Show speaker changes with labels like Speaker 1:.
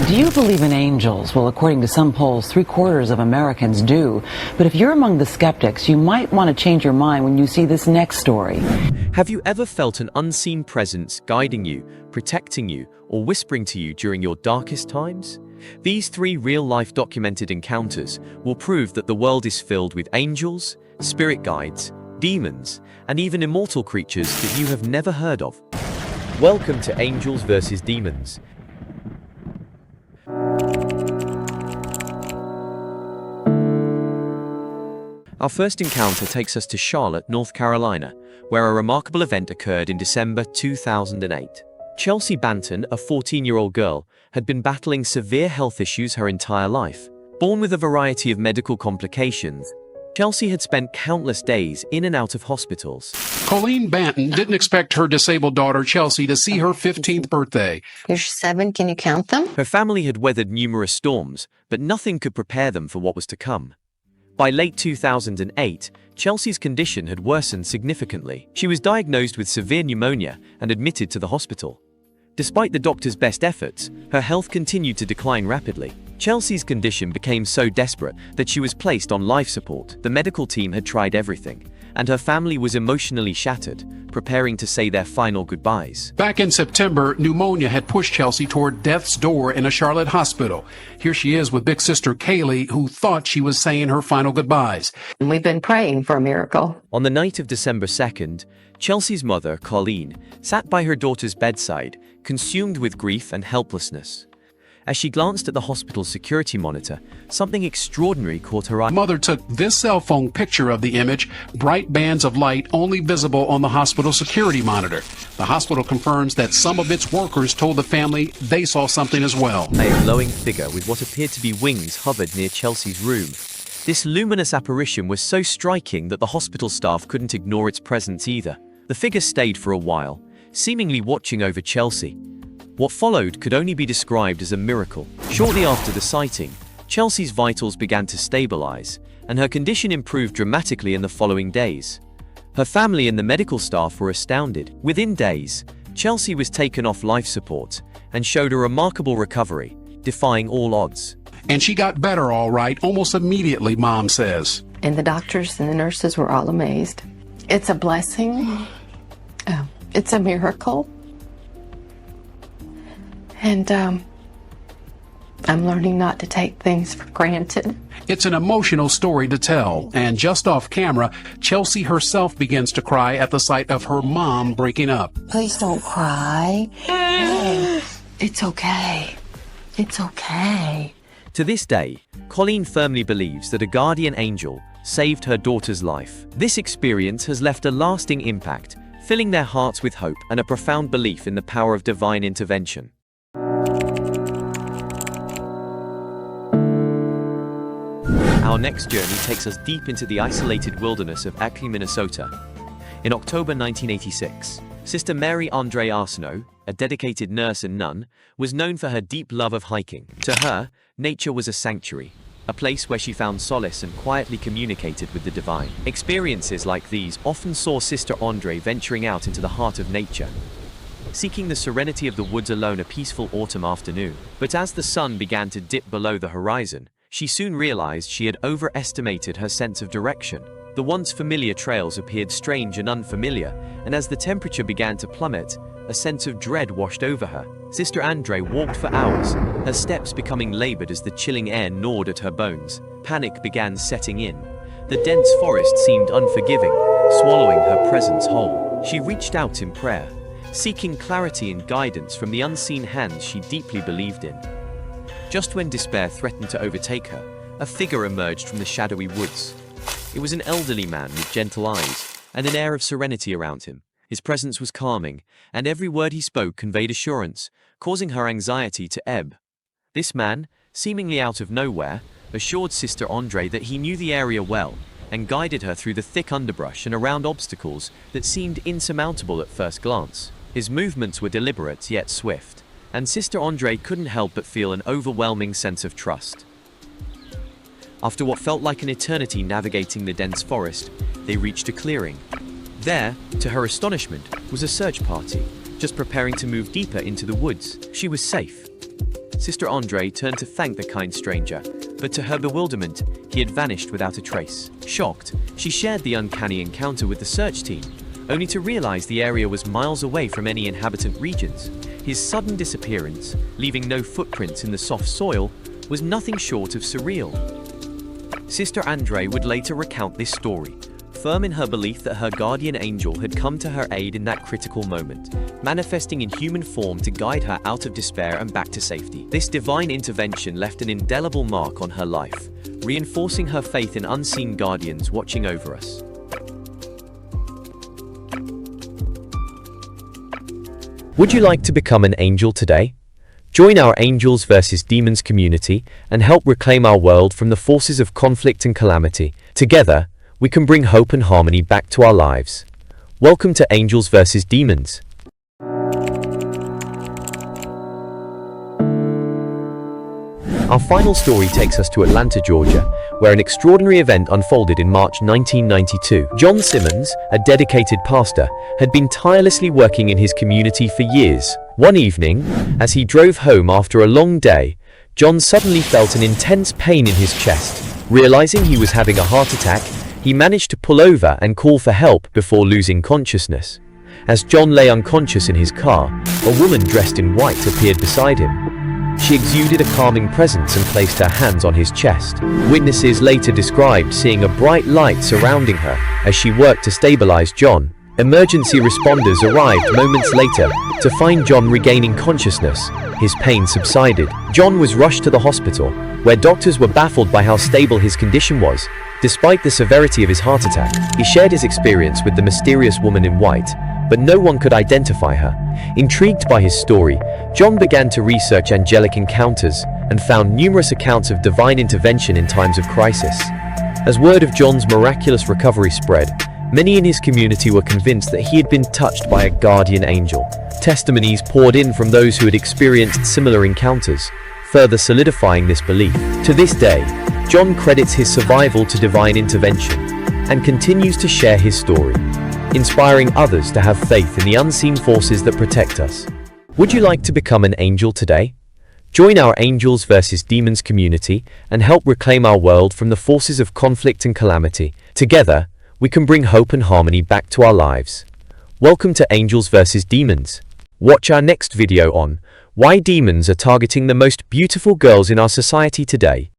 Speaker 1: Do you believe in angels? Well, according to some polls, 3/4 of Americans do. But if you're among the skeptics, you might want to change your mind when you see this next story.
Speaker 2: Have you ever felt an unseen presence guiding you, protecting you, or whispering to you during your darkest times? These 3 real-life documented encounters will prove that the world is filled with angels, spirit guides, demons, and even immortal creatures that you have never heard of. Welcome to Angels vs. Demons. Our first encounter takes us to Charlotte, North Carolina, where a remarkable event occurred in December 2008. Chelsea Banton, a 14-year-old girl, had been battling severe health issues her entire life. Born with a variety of medical complications, Chelsea had spent countless days in and out of hospitals.
Speaker 3: Colleen Banton didn't expect her disabled daughter Chelsea to see her 15th birthday.
Speaker 4: You're 7, can you count them?
Speaker 2: Her family had weathered numerous storms, but nothing could prepare them for what was to come. By late 2008, Chelsea's condition had worsened significantly. She was diagnosed with severe pneumonia and admitted to the hospital. Despite the doctor's best efforts, her health continued to decline rapidly. Chelsea's condition became so desperate that she was placed on life support. The medical team had tried everything, and her family was emotionally shattered, preparing to say their final goodbyes.
Speaker 3: Back in September, pneumonia had pushed Chelsea toward death's door in a Charlotte hospital. Here she is with big sister Kaylee, who thought she was saying her final goodbyes.
Speaker 4: We've been praying for a miracle.
Speaker 2: On the night of December 2nd, Chelsea's mother, Colleen, sat by her daughter's bedside, consumed with grief and helplessness. As she glanced at the hospital's security monitor, something extraordinary caught her eye.
Speaker 3: Mother took this cell phone picture of the image, bright bands of light only visible on the hospital security monitor. The hospital confirms that some of its workers told the family they saw something as well.
Speaker 2: A glowing figure with what appeared to be wings hovered near Chelsea's room. This luminous apparition was so striking that the hospital staff couldn't ignore its presence either. The figure stayed for a while, seemingly watching over Chelsea. What followed could only be described as a miracle. Shortly after the sighting, Chelsea's vitals began to stabilize, and her condition improved dramatically in the following days. Her family and the medical staff were astounded. Within days, Chelsea was taken off life support and showed a remarkable recovery, defying all odds.
Speaker 3: And she got better all right, almost immediately, Mom says.
Speaker 4: And the doctors and the nurses were all amazed. It's a blessing. It's a miracle. And I'm learning not to take things for granted.
Speaker 3: It's an emotional story to tell, and just off camera, Chelsea herself begins to cry at the sight of her mom breaking up.
Speaker 4: Please don't cry. It's okay. It's okay.
Speaker 2: To this day, Colleen firmly believes that a guardian angel saved her daughter's life. This experience has left a lasting impact, filling their hearts with hope and a profound belief in the power of divine intervention. Our next journey takes us deep into the isolated wilderness of Ackley, Minnesota. In October 1986, Sister Mary Andre Arsenault, a dedicated nurse and nun, was known for her deep love of hiking. To her, nature was a sanctuary, a place where she found solace and quietly communicated with the divine. Experiences like these often saw Sister Andre venturing out into the heart of nature, seeking the serenity of the woods alone a peaceful autumn afternoon. But as the sun began to dip below the horizon, she soon realized she had overestimated her sense of direction. The once familiar trails appeared strange and unfamiliar, and as the temperature began to plummet, a sense of dread washed over her. Sister Andre walked for hours, her steps becoming labored as the chilling air gnawed at her bones. Panic began setting in. The dense forest seemed unforgiving, swallowing her presence whole. She reached out in prayer, seeking clarity and guidance from the unseen hands she deeply believed in. Just when despair threatened to overtake her, a figure emerged from the shadowy woods. It was an elderly man with gentle eyes and an air of serenity around him. His presence was calming, and every word he spoke conveyed assurance, causing her anxiety to ebb. This man, seemingly out of nowhere, assured Sister Andre that he knew the area well and guided her through the thick underbrush and around obstacles that seemed insurmountable at first glance. His movements were deliberate yet swift, and Sister Andre couldn't help but feel an overwhelming sense of trust. After what felt like an eternity navigating the dense forest, they reached a clearing. There, to her astonishment, was a search party, just preparing to move deeper into the woods. She was safe. Sister Andre turned to thank the kind stranger, but to her bewilderment, he had vanished without a trace. Shocked, she shared the uncanny encounter with the search team, only to realize the area was miles away from any inhabitant regions. His sudden disappearance, leaving no footprints in the soft soil, was nothing short of surreal. Sister Andre would later recount this story, firm in her belief that her guardian angel had come to her aid in that critical moment, manifesting in human form to guide her out of despair and back to safety. This divine intervention left an indelible mark on her life, reinforcing her faith in unseen guardians watching over us. Would you like to become an angel today? Join our Angels vs. Demons community and help reclaim our world from the forces of conflict and calamity. Together, we can bring hope and harmony back to our lives. Welcome to Angels vs. Demons. Our final story takes us to Atlanta, Georgia, where an extraordinary event unfolded in March 1992. John Simmons, a dedicated pastor, had been tirelessly working in his community for years. One evening, as he drove home after a long day, John suddenly felt an intense pain in his chest. Realizing he was having a heart attack, he managed to pull over and call for help before losing consciousness. As John lay unconscious in his car, a woman dressed in white appeared beside him. She exuded a calming presence and placed her hands on his chest. Witnesses later described seeing a bright light surrounding her as she worked to stabilize John. Emergency responders arrived moments later to find John regaining consciousness. His pain subsided. John was rushed to the hospital, where doctors were baffled by how stable his condition was. Despite the severity of his heart attack, he shared his experience with the mysterious woman in white, but no one could identify her. Intrigued by his story, John began to research angelic encounters and found numerous accounts of divine intervention in times of crisis. As word of John's miraculous recovery spread, many in his community were convinced that he had been touched by a guardian angel. Testimonies poured in from those who had experienced similar encounters, further solidifying this belief. To this day, John credits his survival to divine intervention and continues to share his story, inspiring others to have faith in the unseen forces that protect us. Would you like to become an angel today? Join our Angels vs. Demons community and help reclaim our world from the forces of conflict and calamity. Together, we can bring hope and harmony back to our lives. Welcome to Angels vs. Demons. Watch our next video on why demons are targeting the most beautiful girls in our society today.